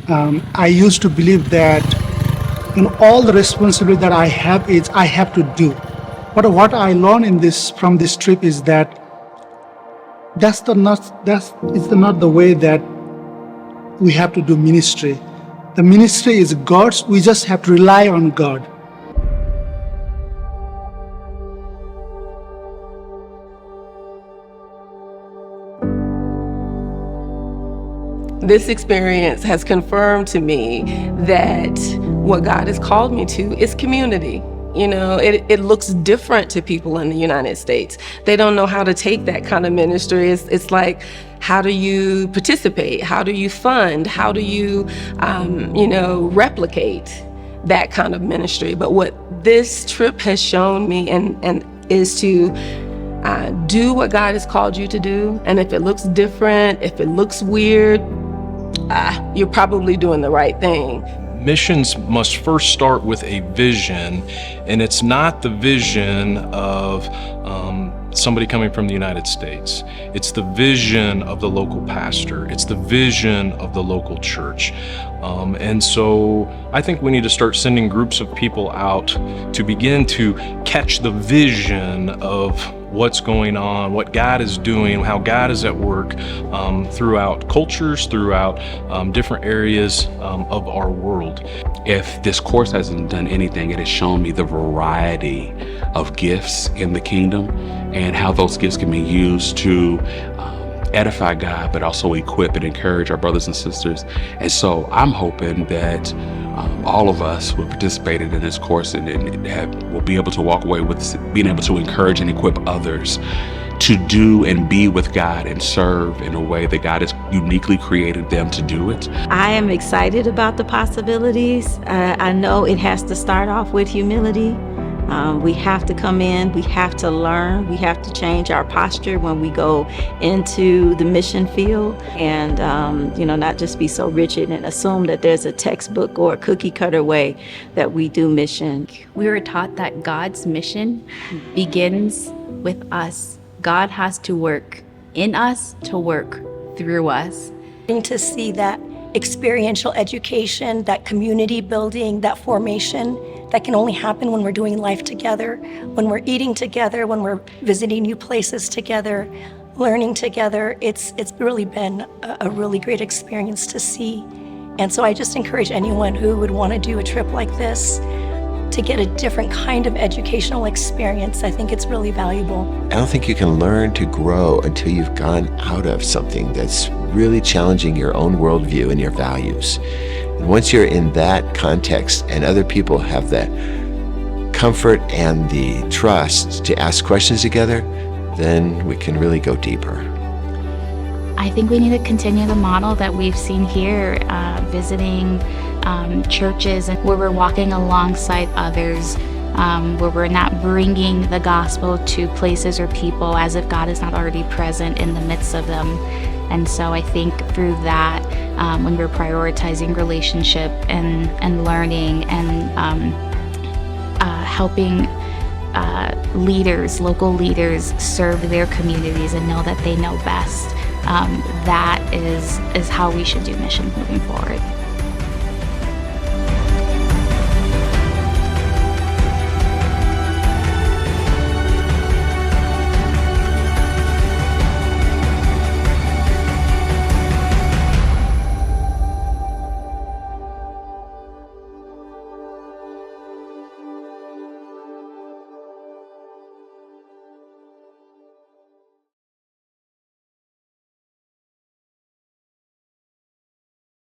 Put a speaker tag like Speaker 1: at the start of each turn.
Speaker 1: I used to believe that all the responsibility that I have is I have to do. But what I learned from this trip is that that's not the way that we have to do ministry. The ministry is God's. We just have to rely on God.
Speaker 2: This experience has confirmed to me that what God has called me to is community. It looks different to people in the United States. They don't know how to take that kind of ministry. It's like, how do you participate? How do you fund? How do you, replicate that kind of ministry? But what this trip has shown me and is to do what God has called you to do. And if it looks different, if it looks weird, you're probably doing the right thing.
Speaker 3: Missions must first start with a vision, and it's not the vision of somebody coming from the United States. It's the vision of the local pastor. It's the vision of the local church. And so I think we need to start sending groups of people out to begin to catch the vision of what's going on, what God is doing, how God is at work throughout cultures, throughout different areas of our world.
Speaker 4: If this course hasn't done anything, it has shown me the variety of gifts in the kingdom and how those gifts can be used to edify God, but also equip and encourage our brothers and sisters. And so I'm hoping that all of us who participated in this course and will be able to walk away with being able to encourage and equip others to do and be with God and serve in a way that God has uniquely created them to do it.
Speaker 5: I am excited about the possibilities. I know it has to start off with humility. We have to come in, we have to learn, we have to change our posture when we go into the mission field and, not just be so rigid and assume that there's a textbook or a cookie cutter way that we do mission.
Speaker 6: We were taught that God's mission begins with us. God has to work in us to work through us.
Speaker 7: To see that experiential education, that community building, that formation, that can only happen when we're doing life together, when we're eating together, when we're visiting new places together, learning together. It's really been a really great experience to see. And so I just encourage anyone who would want to do a trip like this to get a different kind of educational experience. I think it's really valuable.
Speaker 8: I don't think you can learn to grow until you've gone out of something that's really challenging your own worldview and your values. And once you're in that context and other people have the comfort and the trust to ask questions together, then we can really go deeper.
Speaker 9: I think we need to continue the model that we've seen here, visiting churches and where we're walking alongside others, where we're not bringing the gospel to places or people as if God is not already present in the midst of them. And so I think through that, when we're prioritizing relationship and learning and helping local leaders serve their communities and know that they know best, that is how we should do mission moving forward.